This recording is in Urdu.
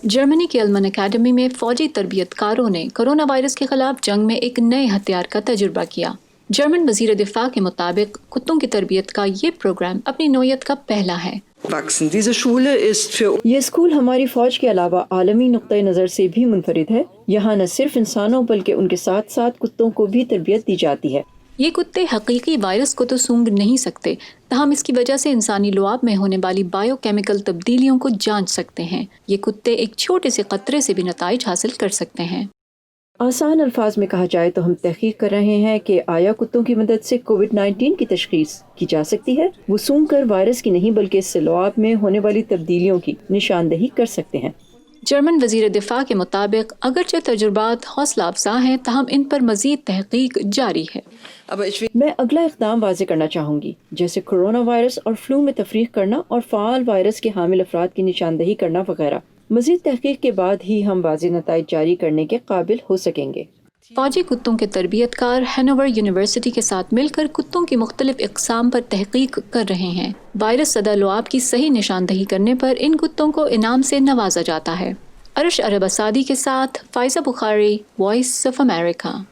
جرمنی کے المن اکیڈمی میں فوجی تربیت کاروں نے کرونا وائرس کے خلاف جنگ میں ایک نئے ہتھیار کا تجربہ کیا۔ جرمن وزیر دفاع کے مطابق کتوں کی تربیت کا یہ پروگرام اپنی نوعیت کا پہلا ہے۔ یہ اسکول ہماری فوج کے علاوہ عالمی نقطۂ نظر سے بھی منفرد ہے۔ یہاں نہ صرف انسانوں بلکہ ان کے ساتھ ساتھ کتوں کو بھی تربیت دی جاتی ہے۔ یہ کتے حقیقی وائرس کو تو سونگھ نہیں سکتے، تاہم اس کی وجہ سے انسانی لعاب میں ہونے والی بائیو کیمیکل تبدیلیوں کو جانچ سکتے ہیں۔ یہ کتے ایک چھوٹے سے قطرے سے بھی نتائج حاصل کر سکتے ہیں۔ آسان الفاظ میں کہا جائے تو ہم تحقیق کر رہے ہیں کہ آیا کتوں کی مدد سے کووڈ-19 کی تشخیص کی جا سکتی ہے؟ وہ سونگھ کر وائرس کی نہیں بلکہ اس سے لعاب میں ہونے والی تبدیلیوں کی نشاندہی کر سکتے ہیں۔ جرمن وزیر دفاع کے مطابق اگرچہ تجربات حوصلہ افزا ہیں تاہم ان پر مزید تحقیق جاری ہے۔ میں اگلا اقدام واضح کرنا چاہوں گی، جیسے کورونا وائرس اور فلو میں تفریق کرنا اور فعال وائرس کے حامل افراد کی نشاندہی کرنا وغیرہ۔ مزید تحقیق کے بعد ہی ہم واضح نتائج جاری کرنے کے قابل ہو سکیں گے۔ فوجی کتوں کے تربیت کار ہینوور یونیورسٹی کے ساتھ مل کر کتوں کی مختلف اقسام پر تحقیق کر رہے ہیں۔ وائرس زدہ لعاب کی صحیح نشاندہی کرنے پر ان کتوں کو انعام سے نوازا جاتا ہے۔ عرش عرب اسادی کے ساتھ فائزہ بخاری، وائس آف امریکہ۔